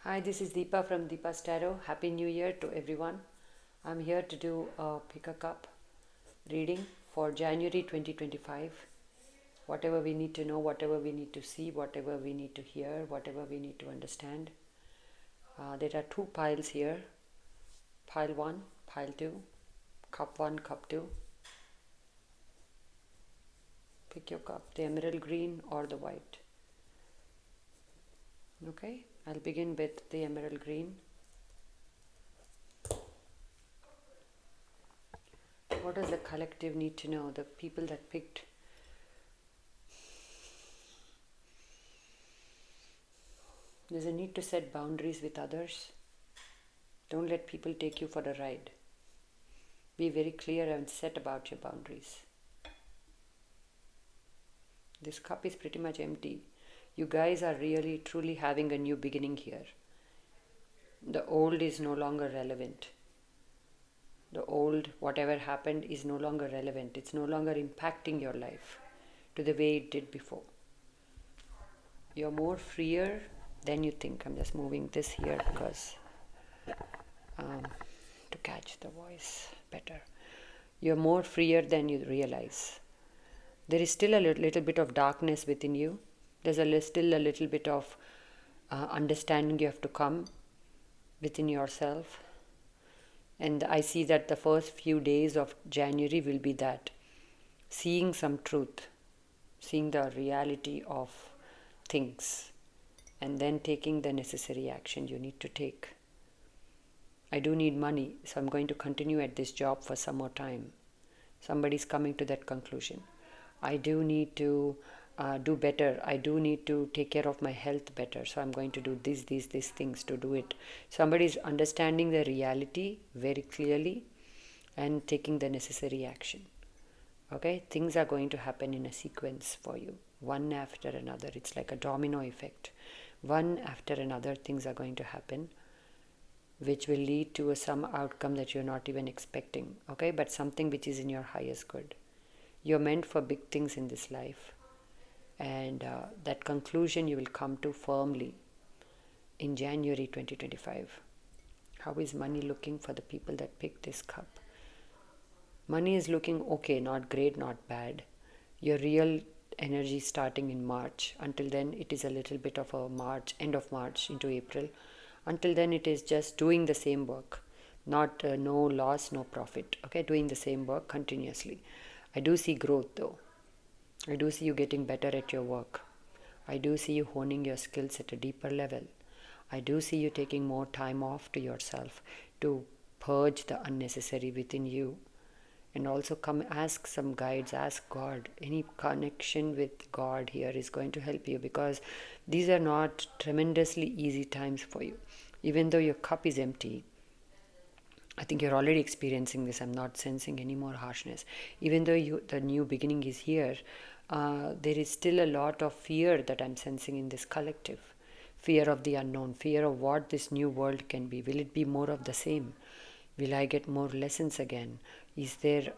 Hi, this is Deepa from Deepa's Tarot. Happy New Year to everyone. I'm here to do a pick a cup reading for January 2025. Whatever we need to know, whatever we need to see, whatever we need to hear, whatever we need to understand. There are two piles here, pile 1, pile 2, cup 1, cup 2. Pick your cup, the emerald green or the white. Okay, I'll begin with the emerald green. What does the collective need to know? The people that picked. There's a need to set boundaries with others. Don't let people take you for a ride. Be very clear and set about your boundaries. This cup is pretty much empty. You guys are really truly having a new beginning here. The old is no longer relevant. The old, whatever happened, is no longer relevant. It's no longer impacting your life to the way it did before. You're more freer than you think. I'm just moving this here because to catch the voice better. You're more freer than you realize. There is still a little bit of darkness within you. There's still a little bit of understanding you have to come within yourself. And I see that the first few days of January will be that. Seeing some truth, seeing the reality of things, and then taking the necessary action you need to take. I do need money, so I'm going to continue at this job for some more time. Somebody's coming to that conclusion. I do need to do better. I do need to take care of my health better. So I'm going to do these things to do it. Somebody's understanding the reality very clearly and taking the necessary action. Okay, things are going to happen in a sequence for you, one after another. It's like a domino effect. One after another, things are going to happen, which will lead to some outcome that you're not even expecting. Okay, but something which is in your highest good. You're meant for big things in this life, and that conclusion you will come to firmly in January 2025. How is money looking for the people that picked this cup? Money is looking okay, not great, not bad. Your real energy starting in March. Until then, it is a little bit of a March, end of March into April. Until then, it is just doing the same work, not no loss, no profit. Okay, doing the same work continuously. I do see growth though. I do see you getting better at your work. I do see you honing your skills at a deeper level. I do see you taking more time off to yourself to purge the unnecessary within you. And also come ask some guides, ask God. Any connection with God here is going to help you, because these are not tremendously easy times for you. Even though your cup is empty, I think you're already experiencing this. I'm not sensing any more harshness. Even though the new beginning is here, there is still a lot of fear that I'm sensing in this collective. Fear of the unknown, fear of what this new world can be. Will it be more of the same? Will I get more lessons again? Is there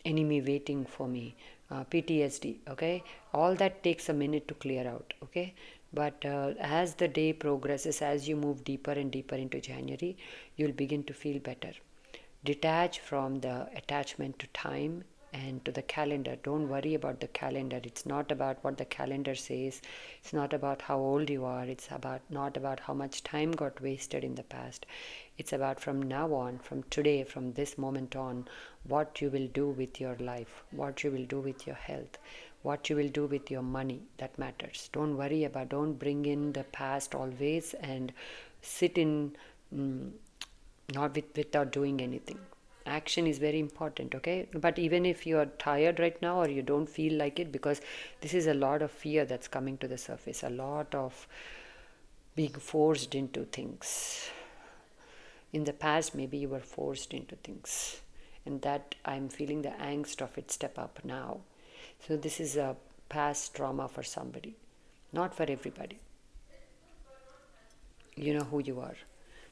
enemy waiting for me? PTSD, okay? All that takes a minute to clear out, okay? But as the day progresses, as you move deeper and deeper into January, you'll begin to feel better. Detach from the attachment to time and to the calendar. Don't worry about the calendar. It's not about what the calendar says. It's not about how old you are. It's not about how much time got wasted in the past. It's about from now on, from today, from this moment on, what you will do with your life, what you will do with your health, what you will do with your money. That matters. Don't worry about, don't bring in the past always and sit in without doing anything. Action is very important, okay? But even if you're tired right now or you don't feel like it, because this is a lot of fear that's coming to the surface, a lot of being forced into things. In the past, maybe you were forced into things, and that I'm feeling the angst of it step up now. So this is a past trauma for somebody, not for everybody. You know who you are.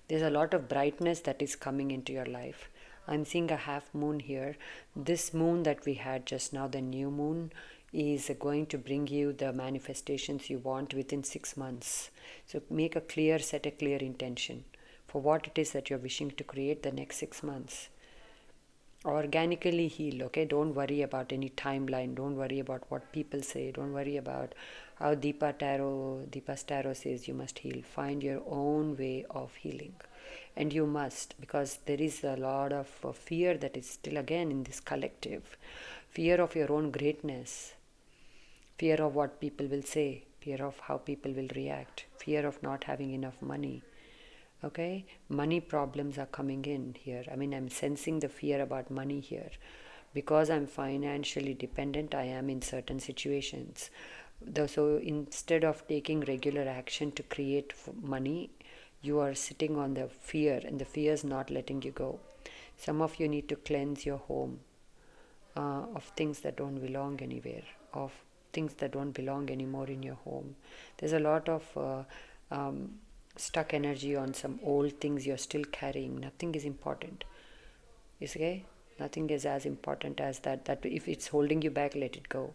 There's a lot of brightness that is coming into your life. I'm seeing a half moon here. This moon that we had just now, the new moon, is going to bring you the manifestations you want within 6 months. So set a clear intention for what it is that you're wishing to create the next 6 months. Organically heal, okay? Don't worry about any timeline. Don't worry about what people say. Don't worry about how Deepa's tarot says you must heal. Find your own way of healing. And you must, because there is a lot of fear that is still again in this collective. Fear of your own greatness. Fear of what people will say. Fear of how people will react. Fear of not having enough money. Okay, money problems are coming in here. I mean, I'm sensing the fear about money here. Because I'm financially dependent, I am in certain situations. So instead of taking regular action to create money, you are sitting on the fear, and the fear is not letting you go. Some of you need to cleanse your home of things that don't belong anywhere, of things that don't belong anymore in your home. There's a lot of stuck energy on some old things you're still carrying. Nothing is important. Is okay? Nothing is as important as that. That if it's holding you back, let it go.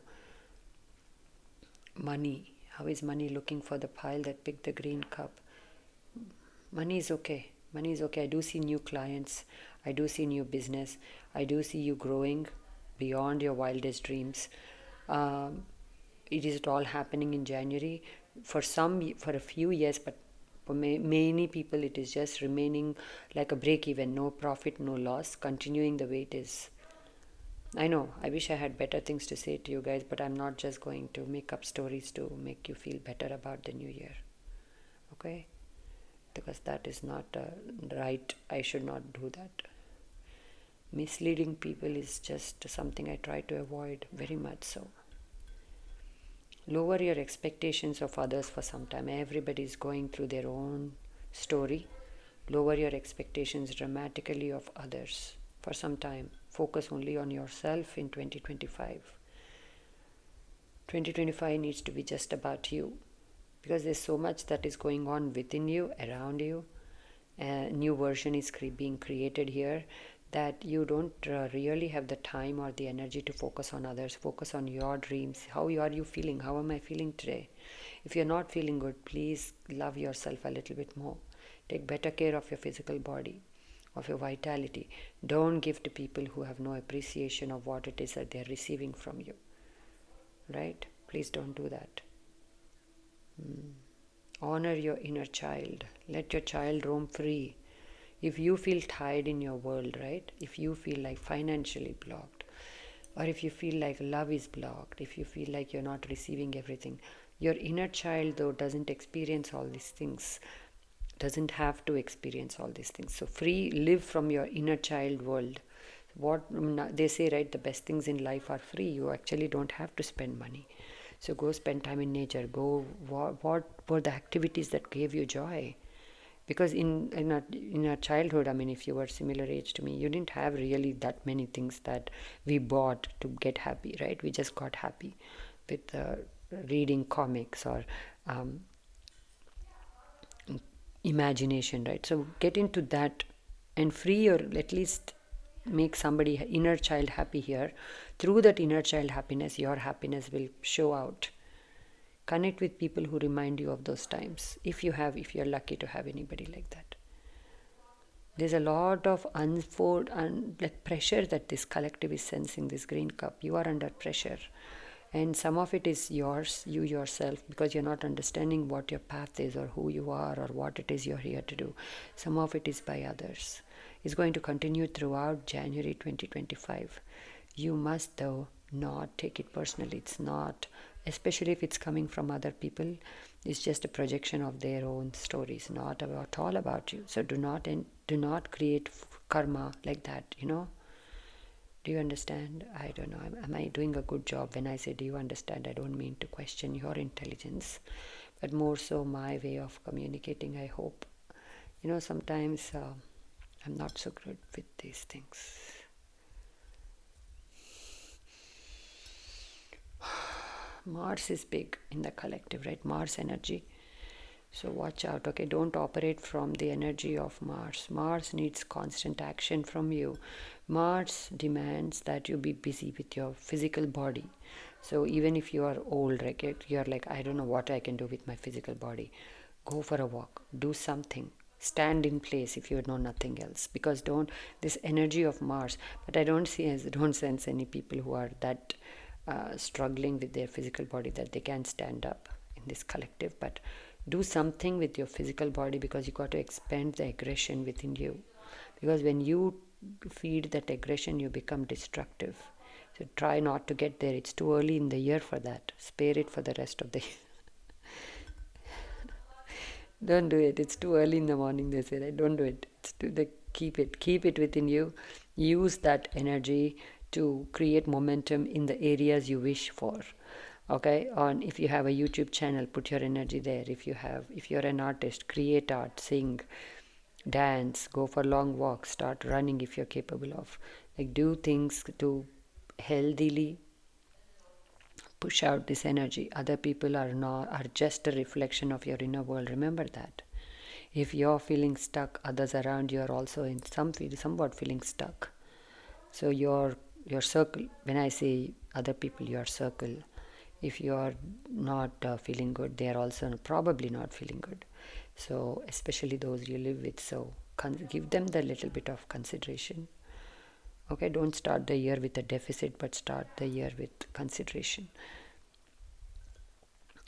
Money. How is money looking for the pile that picked the green cup? Money is okay. Money is okay. I do see new clients. I do see new business. I do see you growing beyond your wildest dreams. It is all happening in January. For a few years, but for many people, it is just remaining like a break even, no profit, no loss, continuing the way it is. I know, I wish I had better things to say to you guys, but I'm not just going to make up stories to make you feel better about the new year. Okay? Because that is not right. I should not do that. Misleading people is just something I try to avoid very much so. Lower your expectations of others for some time. Everybody is going through their own story. Lower your expectations dramatically of others for some time. Focus only on yourself in 2025. 2025 needs to be just about you, because there's so much that is going on within you, around you. A new version is being created here, that you don't really have the time or the energy to focus on others. Focus on your dreams. How are you feeling? How am I feeling today? If you're not feeling good, please love yourself a little bit more. Take better care of your physical body, of your vitality. Don't give to people who have no appreciation of what it is that they're receiving from you. Right? Please don't do that. Honor your inner child. Let your child roam free. If you feel tired in your world, right? If you feel like financially blocked, or if you feel like love is blocked, if you feel like you're not receiving everything, your inner child, though, doesn't experience all these things, doesn't have to experience all these things. So live from your inner child world. What they say, right? The best things in life are free. You actually don't have to spend money. So go spend time in nature. What were the activities that gave you joy? Because in our childhood, I mean, if you were similar age to me, you didn't have really that many things that we bought to get happy, right? We just got happy with reading comics or imagination, right? So get into that and free, or at least make somebody inner child happy here. Through that inner child happiness, your happiness will show out. Connect with people who remind you of those times, if you're lucky to have anybody like that. There's a lot of pressure that this collective is sensing, this green cup. You are under pressure. And some of it is yours, you yourself, because you're not understanding what your path is or who you are or what it is you're here to do. Some of it is by others. It's going to continue throughout January 2025. You must, though, not take it personally. It's not, especially if it's coming from other people, it's just a projection of their own stories, not about all about you. So do not create karma like that, Do you understand? I don't know. Am I doing a good job when I say do you understand? I don't mean to question your intelligence, but more so my way of communicating, I hope. Sometimes I'm not so good with these things. Mars is big in the collective, right? Mars energy. So watch out, okay? Don't operate from the energy of Mars. Mars needs constant action from you. Mars demands that you be busy with your physical body. So even if you are old, like you're like, I don't know what I can do with my physical body, go for a walk, do something, stand in place if you know nothing else, because don't, this energy of Mars. But I don't sense any people who are that struggling with their physical body that they can't stand up in this collective. But do something with your physical body, because you got to expand the aggression within you, because when you feed that aggression you become destructive. So try not to get there. It's too early in the year for that. Spare it for the rest of the year. Don't do it. It's too early in the morning, they say, right? Don't do it. Keep it within you. Use that energy to create momentum in the areas you wish for. Okay, on if you have a YouTube channel, put your energy there. If you're an artist, create art, sing, dance, go for long walks, start running if you're capable of. Like, do things to healthily push out this energy. Other people are just a reflection of your inner world. Remember that. If you're feeling stuck, others around you are also in somewhat feeling stuck. So your circle, when I say other people, your circle, if you are not feeling good, they are also probably not feeling good. So especially those you live with, so give them the little bit of consideration. Okay, don't start the year with a deficit, but start the year with consideration.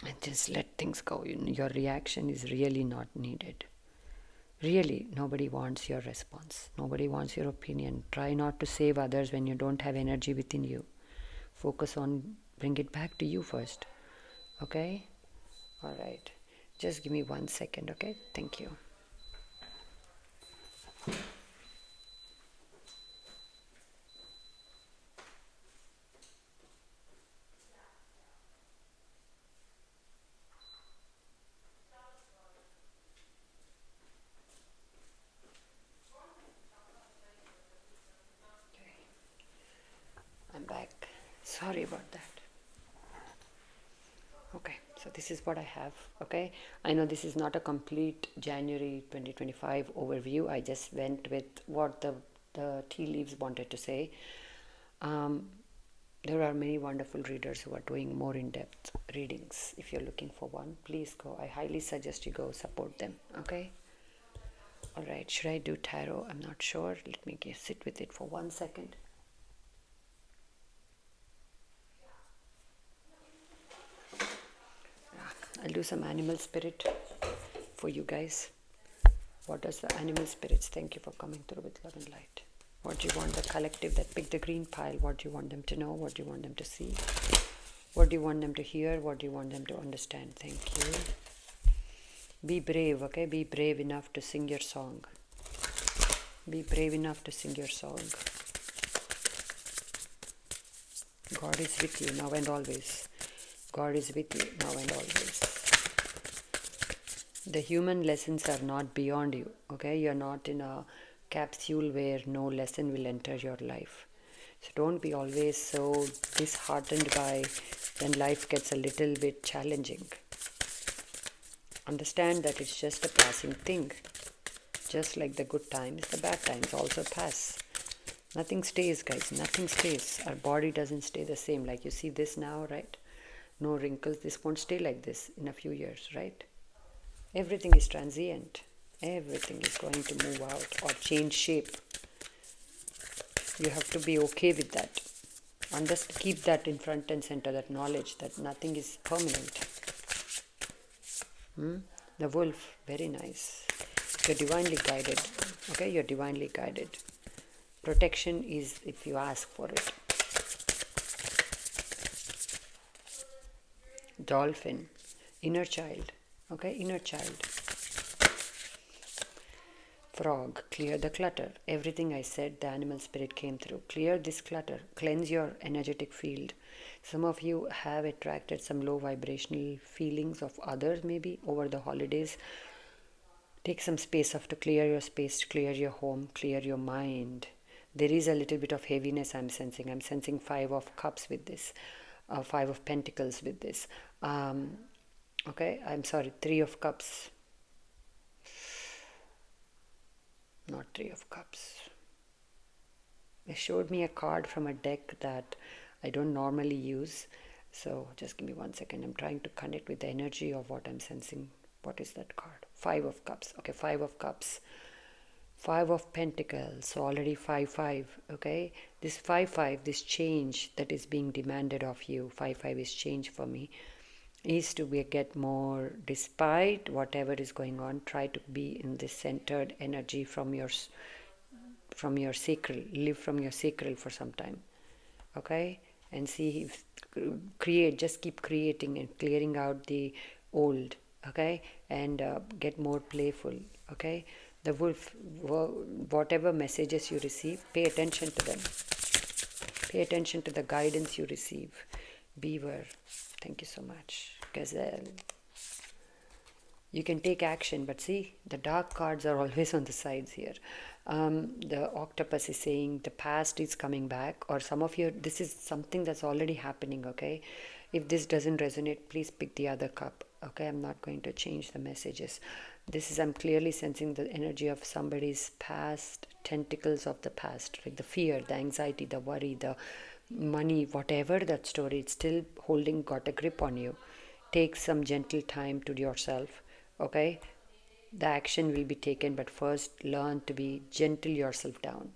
And just let things go. Your reaction is really not needed. Really, nobody wants your response. Nobody wants your opinion. Try not to save others when you don't have energy within you. Focus on, bring it back to you first. Okay? All right. Just give me 1 second, okay? Thank you. I'm back. Sorry about that. Okay, so this is what I have. Okay, I know this is not a complete January 2025 overview. I just went with what the tea leaves wanted to say. There are many wonderful readers who are doing more in-depth readings. If you're looking for one, please go. I highly suggest you go support them. Okay. All right. Should I do tarot? I'm not sure. Let me sit with it for 1 second. I'll do some animal spirit for you guys. What does the animal spirits? Thank you for coming through with love and light. What do you want the collective that picked the green pile? What do you want them to know? What do you want them to see? What do you want them to hear? What do you want them to understand? Thank you. Be brave, okay? Be brave enough to sing your song. Be brave enough to sing your song. God is with you now and always. God is with you now and always. The human lessons are not beyond you, okay? You're not in a capsule where no lesson will enter your life. So don't be always so disheartened by when life gets a little bit challenging. Understand that it's just a passing thing. Just like the good times, the bad times also pass. Nothing stays, guys. Nothing stays. Our body doesn't stay the same. Like you see this now, right? No wrinkles. This won't stay like this in a few years, right? Everything is transient. Everything is going to move out or change shape. You have to be okay with that. And just keep that in front and center, that knowledge that nothing is permanent. The wolf, very nice. You're divinely guided. Okay, you're divinely guided. Protection is if you ask for it. Dolphin, inner child. Okay, inner child. Frog, clear the clutter. Everything I said, the animal spirit came through. Clear this clutter. Cleanse your energetic field. Some of you have attracted some low vibrational feelings of others maybe over the holidays. Take some space off to clear your space, clear your home, clear your mind. There is a little bit of heaviness I'm sensing. I'm sensing 5 of cups with this. 5 of pentacles with this. Okay, I'm sorry, 3 of cups. Not 3 of cups. They showed me a card from a deck that I don't normally use. So just give me 1 second. I'm trying to connect with the energy of what I'm sensing. What is that card? Five of Cups. Okay, Five of Cups. Five of Pentacles. So already 5-5. Okay, this 5-5, this change that is being demanded of you. 5-5 is change for me. Is to get more, despite whatever is going on. Try to be in this centered energy from your sacral. Live from your sacral for some time. Okay, and see if just keep creating and clearing out the old. Okay, and get more playful. Okay, the wolf, whatever messages you receive, pay attention to them. Pay attention to the guidance you receive. Beaver, thank you so much. Gazelle, you can take action, but see, the dark cards are always on the sides here. The octopus is saying the past is coming back, or some of you, this is something that's already happening. Okay, if this doesn't resonate, please pick the other cup. Okay, I'm not going to change the messages. I'm clearly sensing the energy of somebody's past, tentacles of the past, like the fear, the anxiety, the worry, the money, whatever that story, it's still got a grip on you. Take some gentle time to yourself. Okay, the action will be taken, but first learn to be gentle yourself down,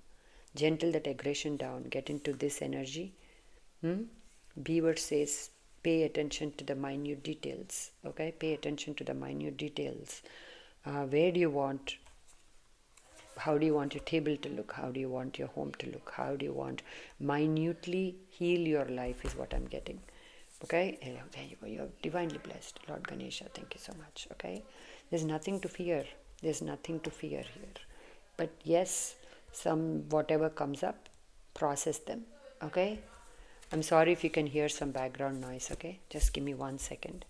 gentle that aggression down, get into this energy. Beaver says pay attention to the minute details. Okay, pay attention to the minute details. Where do you want, how do you want your table to look, how do you want your home to look, how do you want minutely heal your life is what I'm getting. Okay, there you go, you're divinely blessed, Lord Ganesha, thank you so much. Okay, there's nothing to fear, there's nothing to fear here, but yes, some whatever comes up, process them. Okay, I'm sorry if you can hear some background noise. Okay, just give me 1 second.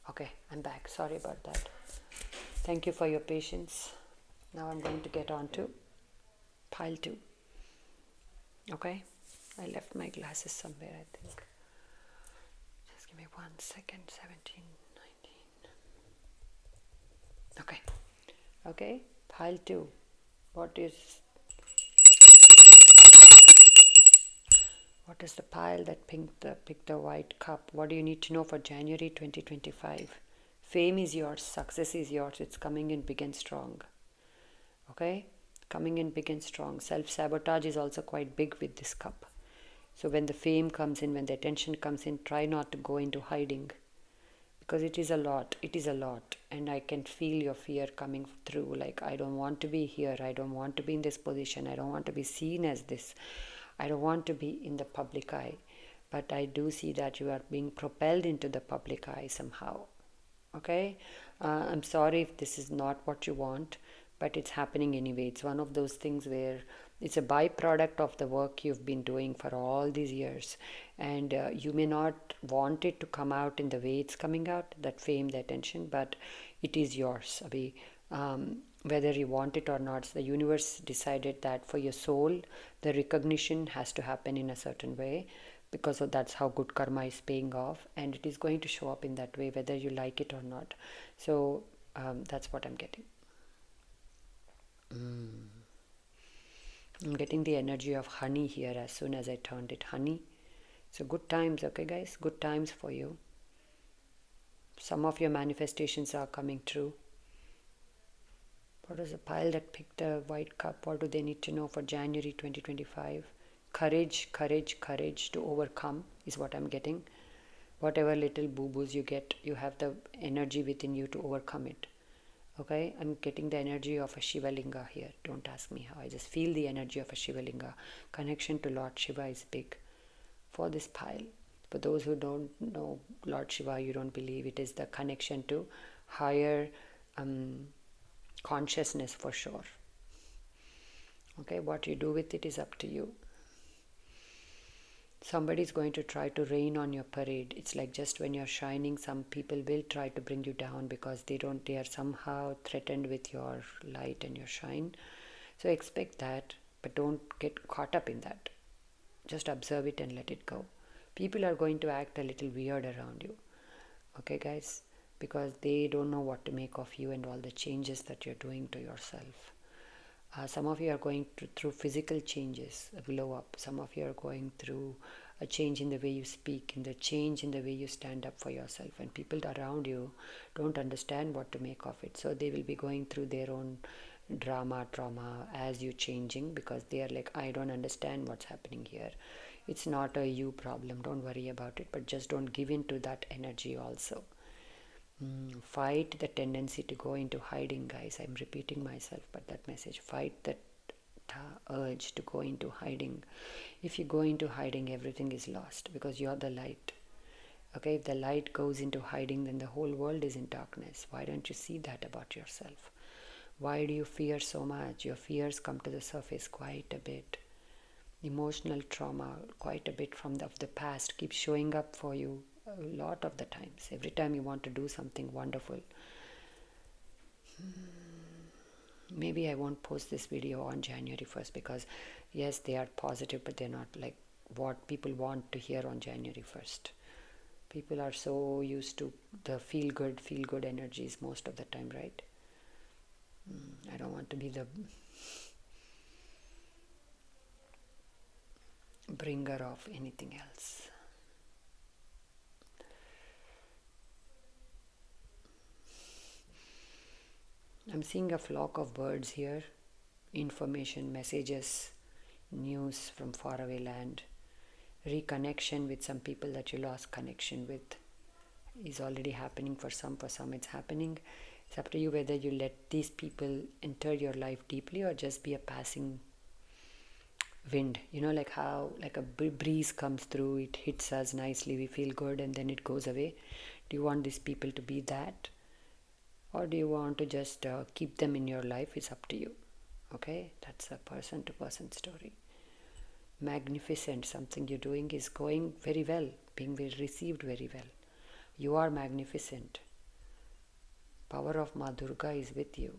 Okay, I'm back, sorry about that. Thank you for your patience. Now I'm going to get on to pile 2. Okay, I left my glasses somewhere, I think. Just give me 1 second. 17, 19. Okay, okay, pile 2. What is the pile that picked the white cup? What do you need to know for January 2025? Fame is yours, success is yours, it's coming in big and strong. Okay, coming in big and strong. Self-sabotage is also quite big with this cup. So when the fame comes in, when the attention comes in, try not to go into hiding, because it is a lot, and I can feel your fear coming through, like I don't want to be here, I don't want to be in this position, I don't want to be seen as this, I don't want to be in the public eye. But I do see that you are being propelled into the public eye somehow. Okay, I'm sorry if this is not what you want, but it's happening anyway. It's one of those things where it's a byproduct of the work you've been doing for all these years, and you may not want it to come out in the way it's coming out, that fame, the attention, but it is yours, Abhi. Whether you want it or not, the universe decided that for your soul, the recognition has to happen in a certain way, because that's how good karma is paying off, and it is going to show up in that way whether you like it or not. So that's what I'm getting. I'm getting the energy of honey here as soon as I turned it honey. So good times, okay guys, good times for you. Some of your manifestations are coming true. What is the pile that picked the white cup? What do they need to know for January 2025? Courage, courage, courage to overcome is what I'm getting. Whatever little boo-boos you get, you have the energy within you to overcome it. Okay, I'm getting the energy of a Shiva Linga here. Don't ask me how. I just feel the energy of a Shiva Linga. Connection to Lord Shiva is big for this pile. For those who don't know Lord Shiva, you don't believe, it is the connection to higher consciousness for sure. Okay, what you do with it is up to you. Somebody is going to try to rain on your parade. It's like just when you're shining, some people will try to bring you down because they are somehow threatened with your light and your shine. So expect that, but don't get caught up in that. Just observe it and let it go. People are going to act a little weird around you. Okay guys, because they don't know what to make of you and all the changes that you're doing to yourself. Some of you are going through physical changes, a glow up. Some of you are going through a change in the way you speak, in the change in the way you stand up for yourself. And people around you don't understand what to make of it. So they will be going through their own trauma as you changing, because they are like, I don't understand what's happening here. It's not a you problem. Don't worry about it, but just don't give in to that energy also. Fight the tendency to go into hiding, guys. I'm repeating myself, but that message, fight that urge to go into hiding. If you go into hiding, everything is lost, because you're the light. Okay, if the light goes into hiding, then the whole world is in darkness. Why don't you see that about yourself? Why do you fear so much? Your fears come to the surface quite a bit. Emotional trauma, quite a bit from the past, keeps showing up for you a lot of the times. Every time you want to do something wonderful. Maybe I won't post this video on January 1st, because yes, they are positive, but they're not like what people want to hear on January 1st. People are so used to the feel good energies most of the time, right? I don't want to be the bringer of anything else. I'm seeing a flock of birds here, information, messages, news from faraway land, reconnection with some people that you lost connection with is already happening for some it's happening. It's up to you whether you let these people enter your life deeply or just be a passing wind. You know, like how like a breeze comes through, it hits us nicely, we feel good, and then it goes away. Do you want these people to be that, or do you want to just keep them in your life? It's up to you. Okay, that's a person to person story. Magnificent, something you're doing is going very well, being received very well. You are magnificent. Power of Ma Durga is with you.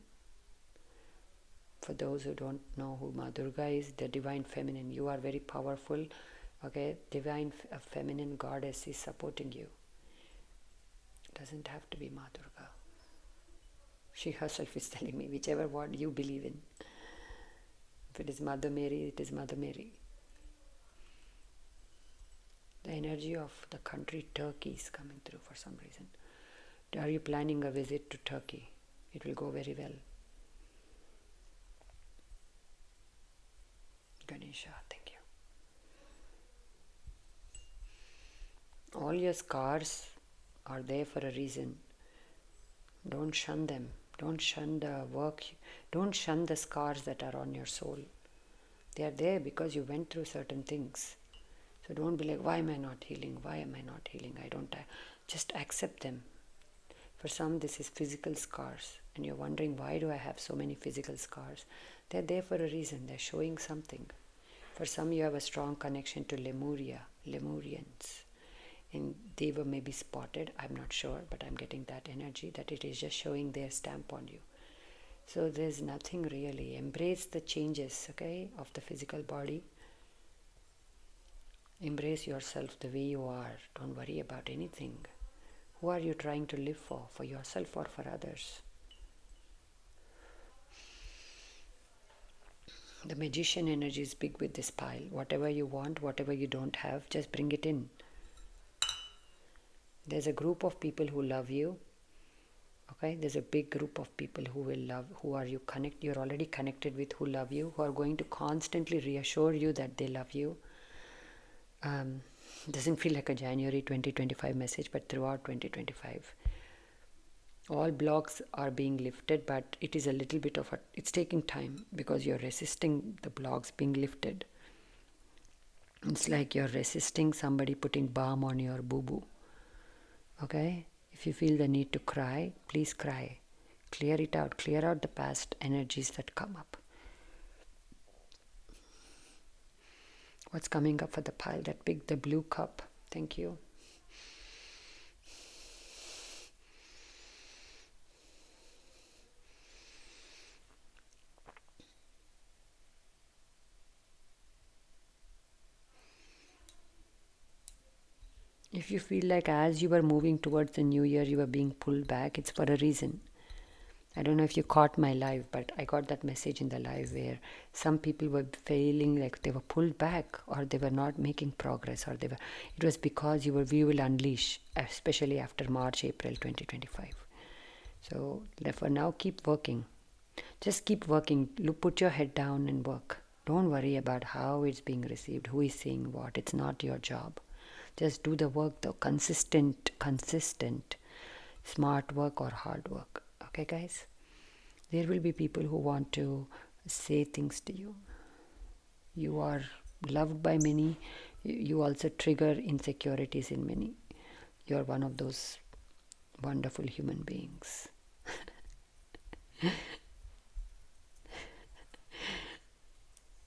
For those who don't know who Ma Durga is, the divine feminine, you are very powerful. Okay, divine feminine goddess is supporting you. It doesn't have to be Ma Durga. She herself is telling me, whichever word you believe in. If it is Mother Mary, it is Mother Mary. The energy of the country Turkey is coming through for some reason. Are you planning a visit to Turkey? It will go very well. Ganesha, thank you. All your scars are there for a reason. Don't shun them. Don't shun the work. Don't shun the scars that are on your soul. They are there because you went through certain things. So don't be like, why am I not healing? Why am I not healing? Just accept them. For some, this is physical scars, and you're wondering, why do I have so many physical scars? They're there for a reason. They're showing something. For some, you have a strong connection to Lemurians, and they were maybe spotted. I'm not sure, but I'm getting that energy that it is just showing their stamp on you. So there's nothing really. Embrace the changes, okay, of the physical body. Embrace yourself the way you are. Don't worry about anything. Who are you trying to live for? For yourself or for others? The magician energy is big with this pile. Whatever you want, whatever you don't have, just bring it in. There's a group of people who love you. Okay, there's a big group of people who will love, you're already connected with, who love you, who are going to constantly reassure you that they love you. Doesn't feel like a January 2025 message, but throughout 2025, all blocks are being lifted, but it is a little bit of it's taking time because you're resisting the blocks being lifted. It's like you're resisting somebody putting balm on your boo-boo. Okay? If you feel the need to cry, please cry. Clear it out. Clear out the past energies that come up. What's coming up for the pile? The blue cup. Thank you. If you feel like as you were moving towards the new year, you were being pulled back, it's for a reason. I don't know if you caught my live, but I got that message in the live where some people were feeling like they were pulled back or they were not making progress or it was because we will unleash, especially after March, April 2025. So therefore now keep working. Just keep working. Put your head down and work. Don't worry about how it's being received, who is saying what. It's not your job. Just do the work, the consistent, smart work or hard work. Okay, guys? There will be people who want to say things to you. You are loved by many. You also trigger insecurities in many. You are one of those wonderful human beings.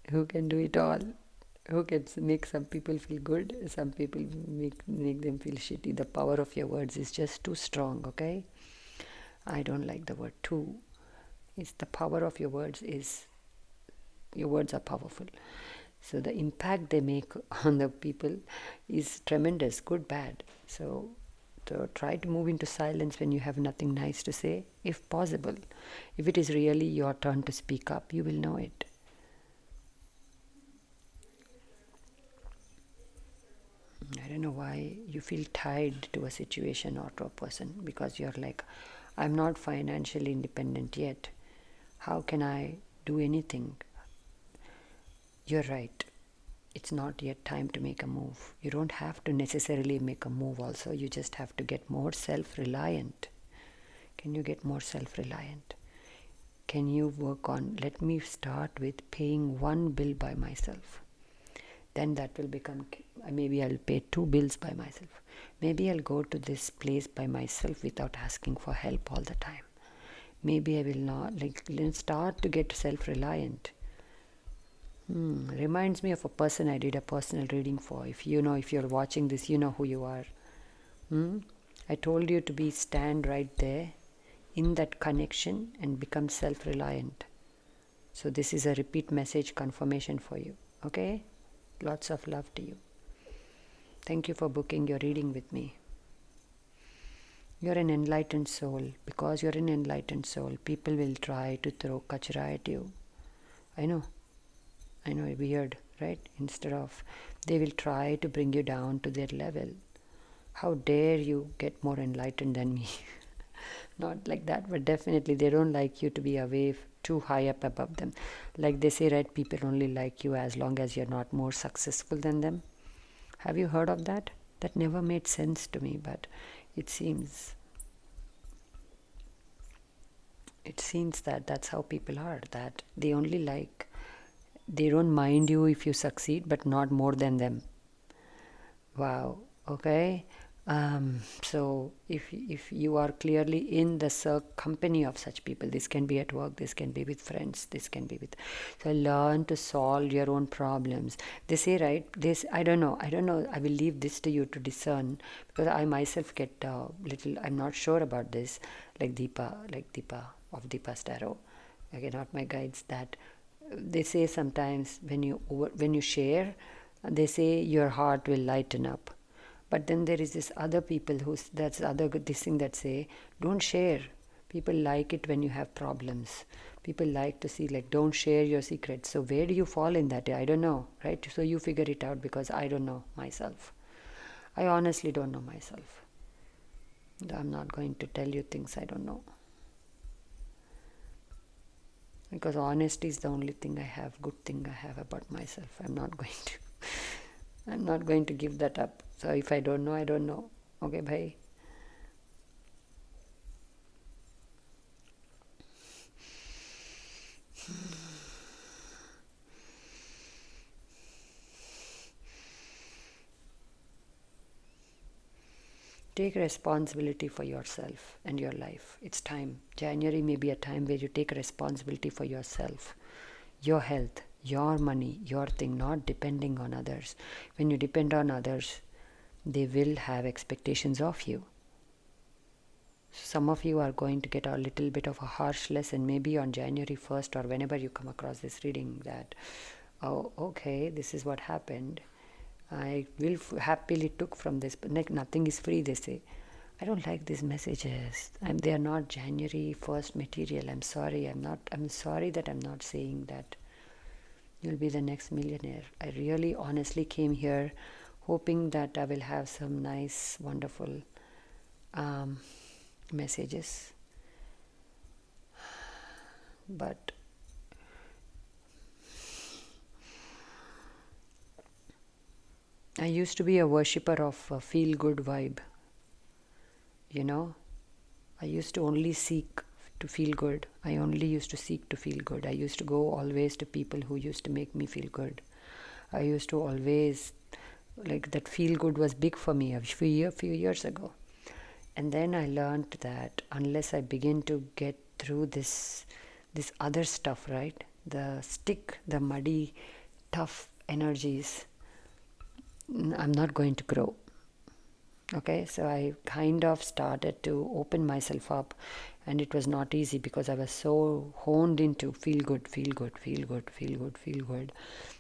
Who can do it all? Who can make some people feel good, some people make them feel shitty. The power of your words is just too strong, okay? I don't like the word too. It's the power of your words your words are powerful. So the impact they make on the people is tremendous, good, bad. So try to move into silence when you have nothing nice to say, if possible. If it is really your turn to speak up, you will know it. I don't know why you feel tied to a situation or to a person, because you're like, I'm not financially independent yet. How can I do anything? You're right. It's not yet time to make a move. You don't have to necessarily make a move also. You just have to get more self-reliant. Can you get more self-reliant? Can you work on, let me start with paying one bill by myself. Then that will become, maybe I'll pay 2 bills by myself. Maybe I'll go to this place by myself without asking for help all the time. Maybe I will not, start to get self-reliant. Reminds me of a person I did a personal reading for. If you're watching this, you know who you are. I told you to stand right there in that connection and become self-reliant. So this is a repeat message confirmation for you. Okay? Lots of love to you. Thank you for booking your reading with me. You're an enlightened soul. Because you're an enlightened soul, people will try to throw kachra at you. I know, weird, right? Instead of, they will try to bring you down to their level. How dare you get more enlightened than me? Not like that, but definitely they don't like you to be away too high up above them. Like they say, right, people only like you as long as you're not more successful than them. Have you heard of that? That never made sense to me, but it seems that that's how people are, that they don't mind you if you succeed, but not more than them. Wow. Okay. So if you are clearly in the company of such people, this can be at work, this can be with friends, this can be with, so learn to solve your own problems. They say, right, this, I don't know, I will leave this to you to discern, because I myself get I'm not sure about this, like Deepa of Deepa's Tarot, okay, not my guides, that they say sometimes when you share, they say your heart will lighten up. But then there is this other people this thing that say, don't share. People like it when you have problems. People like to see, like, don't share your secrets. So where do you fall in that? I don't know, right? So you figure it out, because I don't know myself. I honestly don't know myself. I'm not going to tell you things I don't know. Because honesty is the only thing I have, good thing I have about myself. I'm not going to give that up. So if I don't know, I don't know. Okay, bye. Take responsibility for yourself and your life. It's time. January may be a time where you take responsibility for yourself, your health, your money, your thing, not depending on others. When you depend on others, they will have expectations of you. Some of you are going to get a little bit of a harsh lesson, maybe on January 1st or whenever you come across this reading, that, oh, okay, this is what happened. I will happily took from this, but like nothing is free, they say. I don't like these messages. They are not January 1st material. I'm sorry. I'm sorry that I'm not saying that you'll be the next millionaire. I really honestly came here hoping that I will have some nice, wonderful messages. But I used to be a worshipper of a feel-good vibe. You know, I used to only seek to feel good. I only used to seek to feel good. I used to go always to people who used to make me feel good. I used to always, like, that feel good was big for me a few years ago. And then I learned that unless I begin to get through this other stuff, right? The muddy, tough energies, I'm not going to grow. Okay, so I kind of started to open myself up, and it was not easy because I was so honed into feel good, feel good, feel good, feel good, feel good.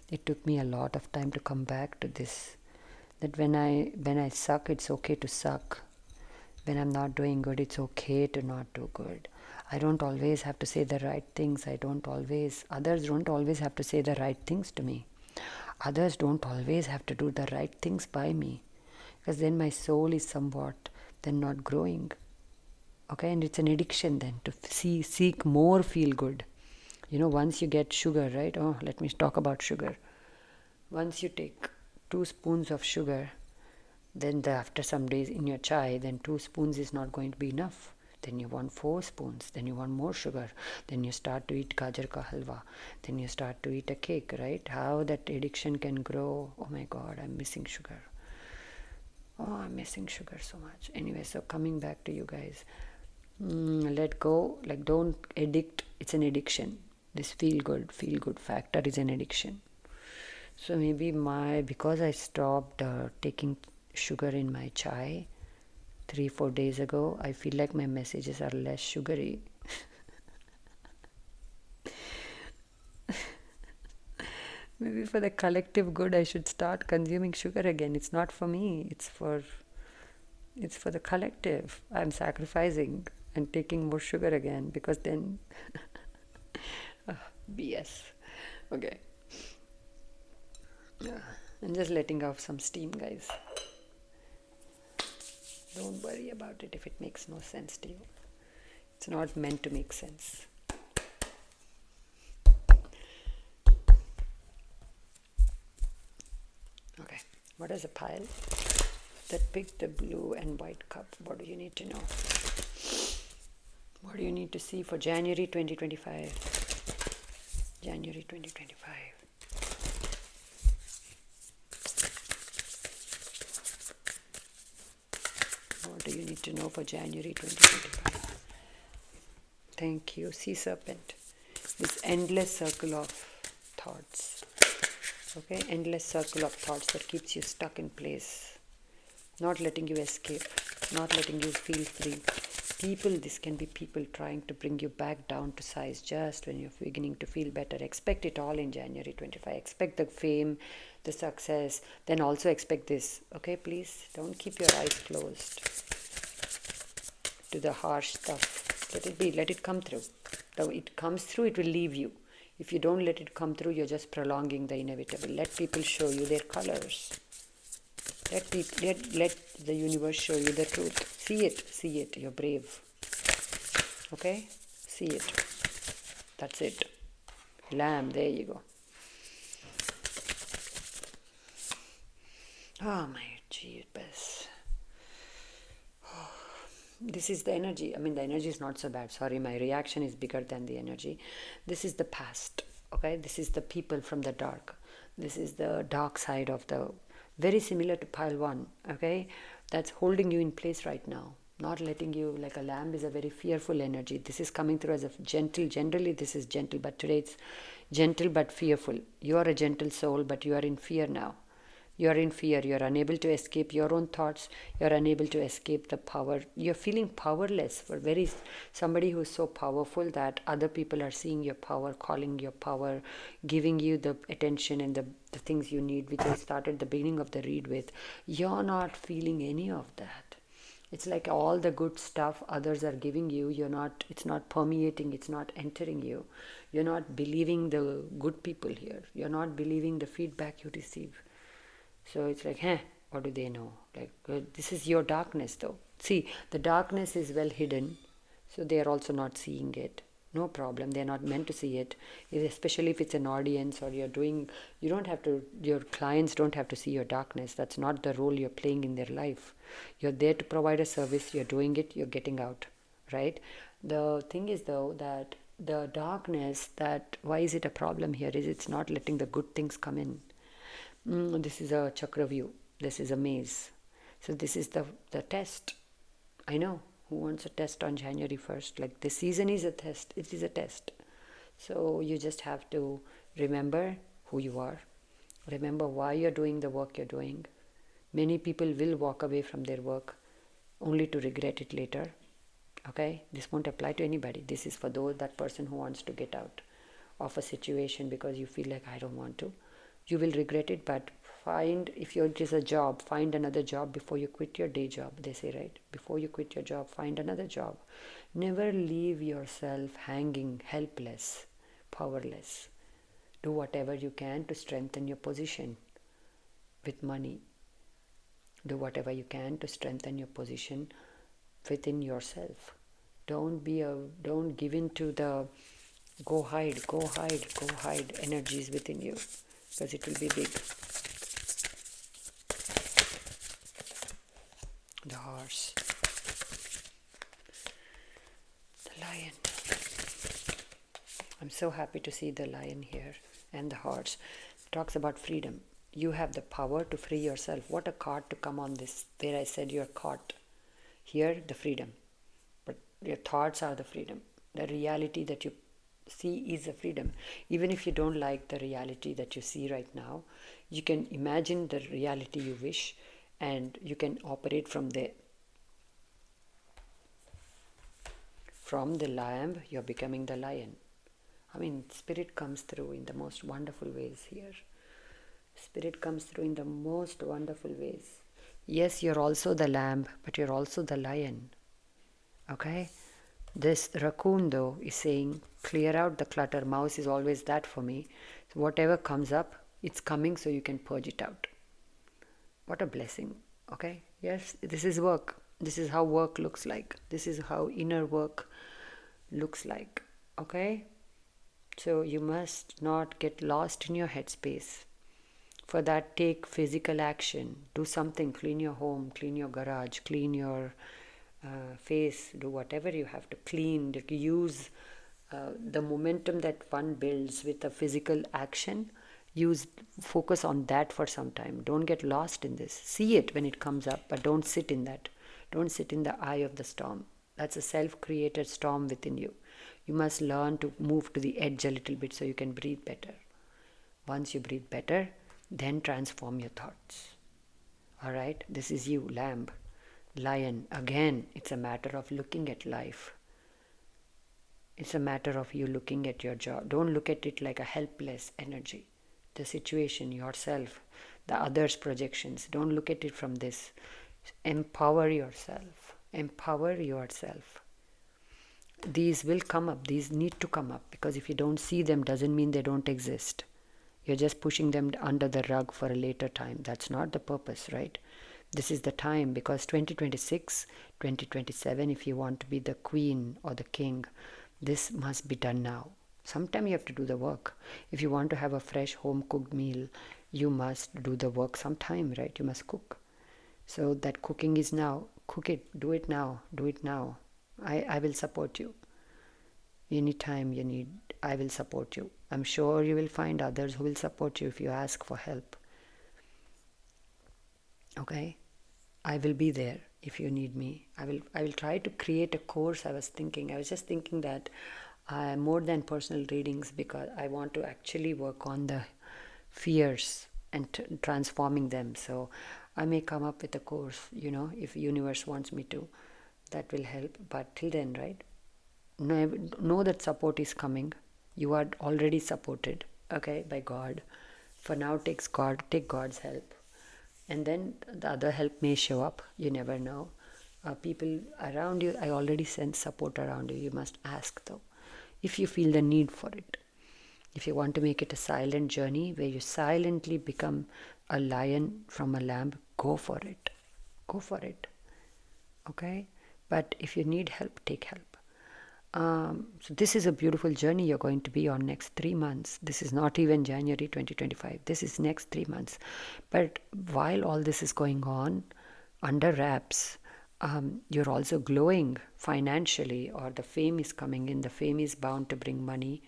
It took me a lot of time to come back to this, that when I suck, it's okay to suck. When I'm not doing good, it's okay to not do good. I don't always have to say the right things. Others don't always have to say the right things to me. Others don't always have to do the right things by me, because then my soul is somewhat then not growing. Okay, and it's an addiction then to seek more feel good. Once you get sugar, right? Oh, let me talk about sugar. Once you take 2 spoons of sugar, then after some days in your chai, then 2 spoons is not going to be enough. Then you want 4 spoons, then you want more sugar, then you start to eat gajar ka halwa, then you start to eat a cake, right? How that addiction can grow. Oh my God, I'm missing sugar. Oh, I'm missing sugar so much. Anyway, so coming back to you guys, let go, like don't addict. It's an addiction. This feel good factor is an addiction. So maybe because I stopped taking sugar in my chai 3-4 days ago, I feel like my messages are less sugary. Maybe for the collective good, I should start consuming sugar again. It's not for me. It's for the collective. I'm sacrificing and taking more sugar again, because then BS. Okay. I'm just letting off some steam, guys. Don't worry about it if it makes no sense to you. It's not meant to make sense. Okay, what is a pile? That picked the blue and white cup. What do you need to know? What do you need to see for January 2025? January 2025. What do you need to know for January 2025? Thank you, Sea Serpent. This endless circle of thoughts. Okay, endless circle of thoughts that keeps you stuck in place, not letting you escape, not letting you feel free. This can be people trying to bring you back down to size just when you're beginning to feel better. Expect it all in January 25. Expect the fame, the success, then also expect this. Okay, please don't keep your eyes closed to the harsh stuff. Let it be, let it come through. Though it comes through, it will leave you. If you don't let it come through, you're just prolonging the inevitable. Let people show you their colors. Let the universe show you the truth. See it. You're brave. Okay? See it. That's it. Lamb, there you go. Oh my jeepers. This is the energy. The energy is not so bad. Sorry, my reaction is bigger than the energy. This is the past. Okay? This is the people from the dark. This is the dark side of the... Very similar to pile 1. Okay? That's holding you in place right now. Not letting you... Like a lamb is a very fearful energy. This is coming through as a gentle... Generally, this is gentle. But today it's gentle but fearful. You are a gentle soul, but you are in fear now. You're in fear. You're unable to escape your own thoughts. You're unable to escape the power. You're feeling powerless for somebody who's so powerful that other people are seeing your power, calling your power, giving you the attention and the things you need, which I started the beginning of the read with. You're not feeling any of that. It's like all the good stuff others are giving you, it's not permeating, it's not entering you. You're not believing the good people here. You're not believing the feedback you receive. So it's like, what do they know? Like, this is your darkness though. See, the darkness is well hidden, so they are also not seeing it. No problem, they're not meant to see it, especially if it's an audience or your clients don't have to see your darkness. That's not the role you're playing in their life. You're there to provide a service, you're doing it, you're getting out, right? The thing is though that the darkness, why is it a problem here, is it's not letting the good things come in. This is a chakra view, this is a maze. So this is the test. I know. Who wants a test on January 1st? Like, this season is a test. It is a test. So you just have to remember who you are. Remember why you're doing the work you're doing. Many people will walk away from their work only to regret it later. Okay? This won't apply to anybody. This is for that person who wants to get out of a situation because you feel like, I don't want to. You will regret it, but if it is a job, find another job before you quit your day job, they say, right? Before you quit your job, find another job. Never leave yourself hanging, helpless, powerless. Do whatever you can to strengthen your position with money. Do whatever you can to strengthen your position within yourself. Don't give in to the go hide energies within you, because it will be big. The horse, the lion. I'm so happy to see the lion here and the horse. It talks about freedom. You have the power to free yourself. What a card to come on this, where I said you're caught. Here, the freedom. But your thoughts are the freedom. The reality that you see is the freedom. Even if you don't like the reality that you see right now, you can imagine the reality you wish, and you can operate from there. From the lamb, you're becoming the lion. I mean, spirit comes through in the most wonderful ways here. Spirit comes through in the most wonderful ways. Yes, you're also the lamb, but you're also the lion. Okay? This raccoon though is saying, clear out the clutter. Mouse is always that for me. So whatever comes up, it's coming so you can purge it out. What a blessing. Okay? Yes, this is work. This is how work looks like. This is how inner work looks like. Okay? So you must not get lost in your headspace. For that, take physical action. Do something. Clean your home, clean your garage, clean your face. Do whatever you have to clean. Use the momentum that one builds with a physical action. Focus on that for some time. Don't get lost in this. See it when it comes up, but don't sit in that. Don't sit in the eye of the storm. That's a self-created storm within you. You must learn to move to the edge a little bit so you can breathe better. Once you breathe better, then transform your thoughts. All right? This is you, lamb, lion. Again, it's a matter of looking at life. It's a matter of you looking at your job. Don't look at it like a helpless energy. The situation, yourself, the others' projections. Don't look at it from this. Empower yourself. Empower yourself. These will come up. These need to come up, because if you don't see them, doesn't mean they don't exist. You're just pushing them under the rug for a later time. That's not the purpose, right? This is the time, because 2026, 2027, if you want to be the queen or the king, this must be done now. Sometime you have to do the work. If you want to have a fresh home-cooked meal, you must do the work sometime, right? You must cook. So that cooking is now. Cook it. Do it now. Do it now. I will support you. Anytime you need, I will support you. I'm sure you will find others who will support you if you ask for help. Okay? I will be there if you need me. I will try to create a course. I was just thinking that more than personal readings, because I want to actually work on the fears and transforming them. So I may come up with a course, if universe wants me to, that will help. But till then, right, know that support is coming. You are already supported, okay, by God. For now, take God's help, and then the other help may show up. You never know. People around you, I already sense support around you. You must ask though, if you feel the need for it. If you want to make it a silent journey where you silently become a lion from a lamb, go for it. Go for it. Okay? But if you need help, take help. So this is a beautiful journey you're going to be on next 3 months. This is not even January 2025. This is next 3 months. But while all this is going on under wraps, you're also glowing financially, or the fame is coming in. The fame is bound to bring money,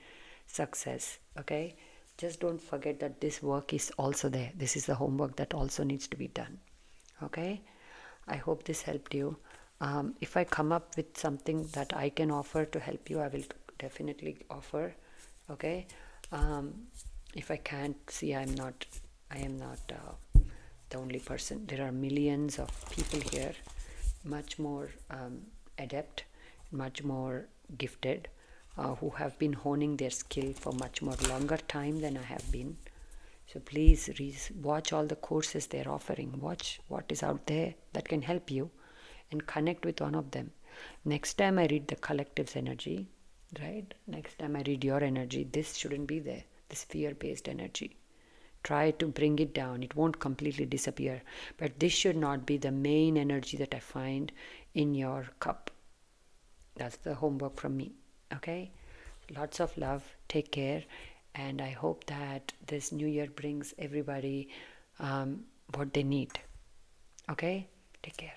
success. Okay? Just don't forget that this work is also there. This is the homework that also needs to be done. Okay? I hope this helped you. If I come up with something that I can offer to help you, I will definitely offer. Okay? If I can't, see, I am not the only person. There are millions of people here, much more adept, much more gifted, who have been honing their skill for much more longer time than I have been. So please watch all the courses they're offering. Watch what is out there that can help you, and connect with one of them. Next time I read the collective's energy, right? Next time I read your energy, this shouldn't be there, this fear-based energy. Try to bring it down. It won't completely disappear, but this should not be the main energy that I find in your cup. That's the homework from me. Okay? Lots of love. Take care. And I hope that this new year brings everybody what they need. Okay? Take care.